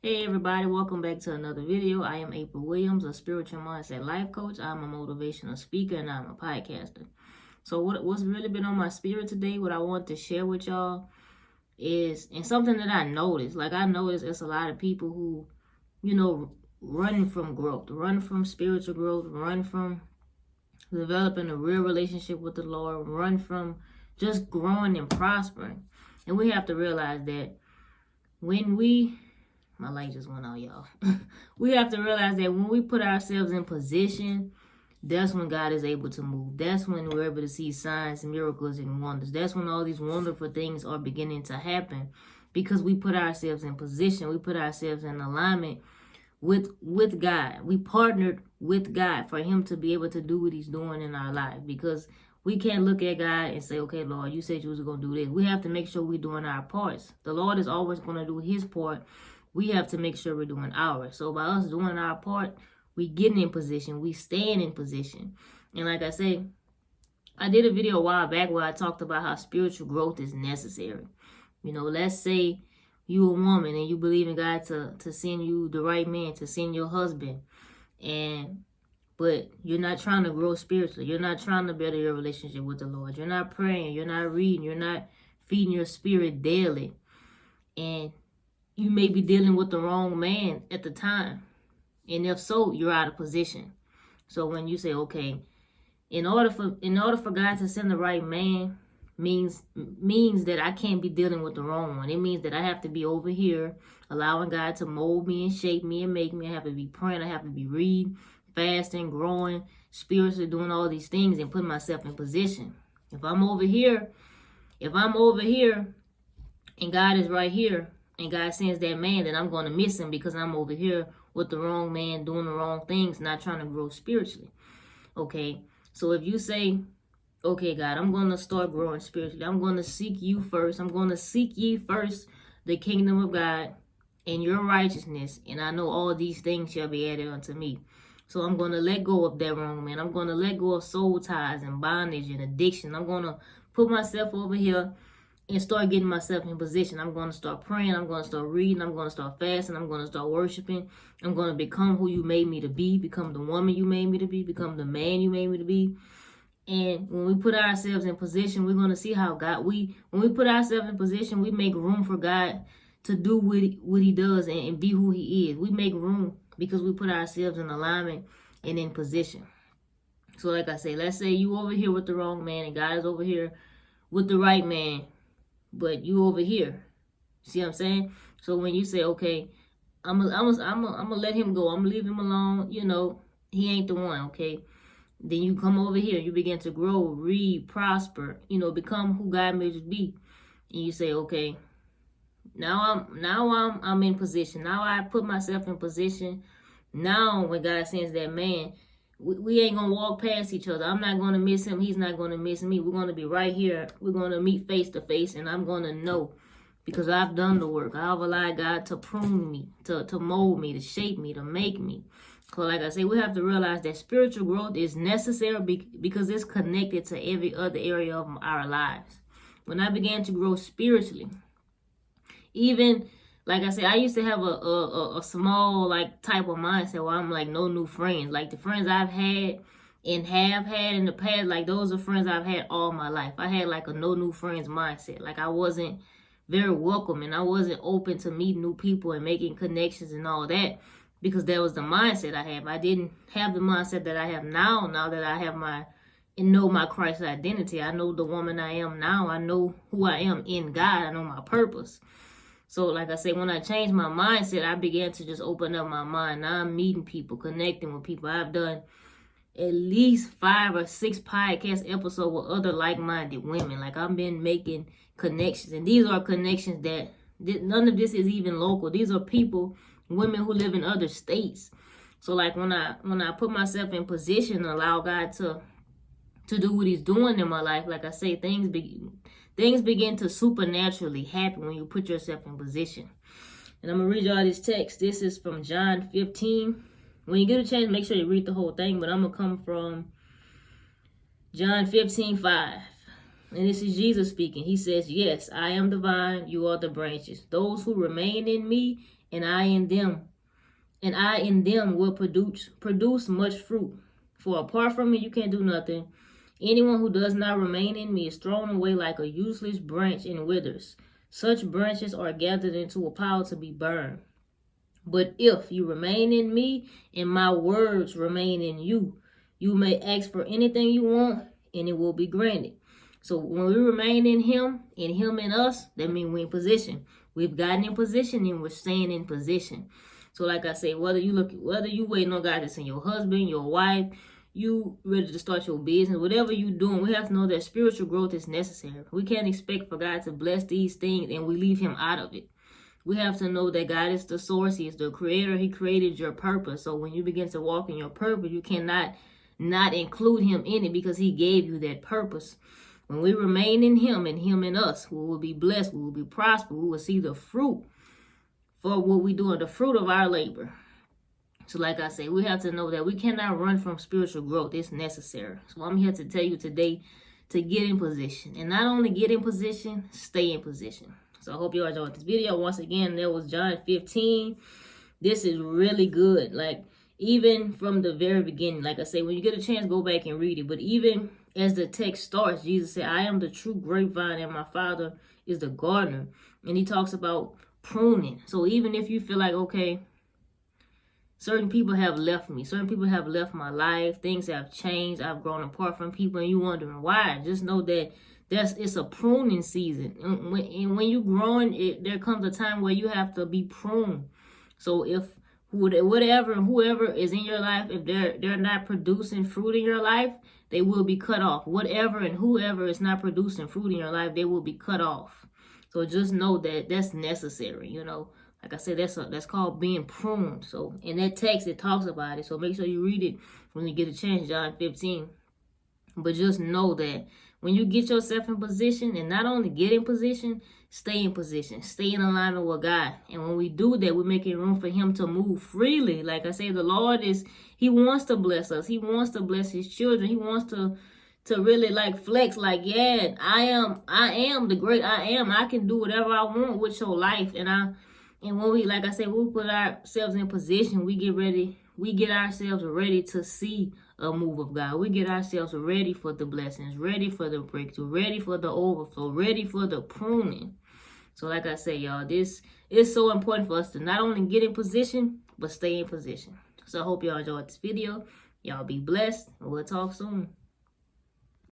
Hey everybody, welcome back to another video. I am April Williams, a spiritual mindset life coach. I'm a motivational speaker and I'm a podcaster. So what's really been on my spirit today, what I want to share with y'all is, and something that I noticed, I noticed it's a lot of people who, run from growth, run from spiritual growth, run from developing a real relationship with the Lord, run from just growing and prospering. And we have to realize that when my light just went out, y'all. We have to realize that when we put ourselves in position, that's when God is able to move. That's when we're able to see signs, miracles, and wonders. That's when all these wonderful things are beginning to happen because we put ourselves in position. We put ourselves in alignment with God. We partnered with God for Him to be able to do what He's doing in our life, because we can't look at God and say, okay, Lord, you said you was going to do this. We have to make sure we're doing our parts. The Lord is always going to do His part. We have to make sure we're doing ours. So by us doing our part, we getting in position. We staying in position. And like I say, I did a video a while back where I talked about how spiritual growth is necessary. Let's say you a woman and you believe in God to send you the right man, to send your husband. But you're not trying to grow spiritually. You're not trying to better your relationship with the Lord. You're not praying. You're not reading. You're not feeding your spirit daily. And you may be dealing with the wrong man at the time. And if so, you're out of position. So when you say, okay, in order for God to send the right man means that I can't be dealing with the wrong one. It means that I have to be over here allowing God to mold me and shape me and make me. I have to be praying. I have to be reading, fasting, growing, spiritually doing all these things and putting myself in position. If I'm over here and God is right here, and God sends that man, then I'm going to miss him because I'm over here with the wrong man, doing the wrong things, not trying to grow spiritually. Okay, so if you say, okay, God, I'm going to start growing spiritually. I'm going to seek you first. I'm going to seek ye first the kingdom of God and your righteousness, and I know all these things shall be added unto me. So I'm going to let go of that wrong man. I'm going to let go of soul ties and bondage and addiction. I'm going to put myself over here and start getting myself in position. I'm going to start praying. I'm going to start reading. I'm going to start fasting. I'm going to start worshiping. I'm going to become who you made me to be, become the woman you made me to be, become the man you made me to be. And when we put ourselves in position, we're going to see how when we put ourselves in position, we make room for God to do what he does and be who he is. We make room because we put ourselves in alignment and in position. So like I say, let's say you over here with the wrong man and God is over here with the right man, but you over here. See what I'm saying? So when you say, okay, I'm gonna let him go. I'm gonna leave him alone. He ain't the one. Okay. Then you come over here. You begin to grow, read, prosper. Become who God made you to be. And you say, okay, now I'm in position. Now I put myself in position. Now when God sends that man, we ain't gonna walk past each other. I'm not gonna miss him. He's not gonna miss me. We're gonna be right here. We're gonna meet face to face, and I'm gonna know because I've done the work. I've allowed God to prune me, to mold me, to shape me, to make me. So like I say, we have to realize that spiritual growth is necessary because it's connected to every other area of our lives. When I began to grow spiritually, even like I said, I used to have a small type of mindset where I'm like no new friends. Like the friends I've had and have had in the past, like those are friends I've had all my life. I had like a no new friends mindset. Like I wasn't very welcoming. I wasn't open to meeting new people and making connections and all that because that was the mindset I had. I didn't have the mindset that I have now that I have my Christ identity. I know the woman I am now. I know who I am in God. I know my purpose. So like I say, when I changed my mindset, I began to just open up my mind. Now I'm meeting people, connecting with people. I've done at least 5 or 6 podcast episodes with other like-minded women. Like I've been making connections. And these are connections that none of this is even local. These are people, women who live in other states. So like when I put myself in position and allow God to do what he's doing in my life, like I say, things begin to supernaturally happen when you put yourself in position. And I'm going to read y'all this text. This is from John 15. When you get a chance, make sure you read the whole thing. But I'm going to come from John 15:5. And this is Jesus speaking. He says, yes, I am the vine, you are the branches. Those who remain in me and I in them will produce much fruit. For apart from me, you can't do nothing. Anyone who does not remain in me is thrown away like a useless branch and withers. Such branches are gathered into a pile to be burned. But if you remain in me and my words remain in you, you may ask for anything you want and it will be granted. So when we remain in him in us, that means we're in position. We've gotten in position and we're staying in position. So like I say, whether you waiting on God to send your husband, your wife, you ready to start your business, whatever you doing, we have to know that spiritual growth is necessary. We can't expect for God to bless these things and we leave him out of it. We have to know that God is the source. He is the creator. He created your purpose. So when you begin to walk in your purpose, you cannot not include him in it because he gave you that purpose. When we remain in him and him in us, we will be blessed. We will be prosperous. We will see the fruit for what we do, the fruit of our labor. So like I say, we have to know that we cannot run from spiritual growth. It's necessary. So I'm here to tell you today to get in position. And not only get in position, stay in position. So I hope you all enjoyed this video. Once again, there was John 15. This is really good. Like, even from the very beginning, like I say, when you get a chance, go back and read it. But even as the text starts, Jesus said, I am the true grapevine and my Father is the gardener. And he talks about pruning. So even if you feel like, okay, certain people have left me, certain people have left my life, things have changed, I've grown apart from people, and you wondering why, just know that it's a pruning season. And when you're growing, there comes a time where you have to be pruned. So if whoever is in your life, if they're not producing fruit in your life, they will be cut off. Whatever and whoever is not producing fruit in your life, they will be cut off. So just know that that's necessary, you know. Like I said, that's called being pruned. So in that text, it talks about it. So make sure you read it when you get a chance, John 15. But just know that when you get yourself in position, and not only get in position, stay in position. Stay in alignment with God. And when we do that, we're making room for him to move freely. Like I say, the Lord he wants to bless us. He wants to bless his children. He wants to really like flex, like, yeah, I am the great I am. I can do whatever I want with your life. And when we, like I said, we put ourselves in position, we get ourselves ready to see a move of God. We get ourselves ready for the blessings, ready for the breakthrough, ready for the overflow, ready for the pruning. So like I say, y'all, this is so important for us to not only get in position, but stay in position. So I hope y'all enjoyed this video. Y'all be blessed, and we'll talk soon.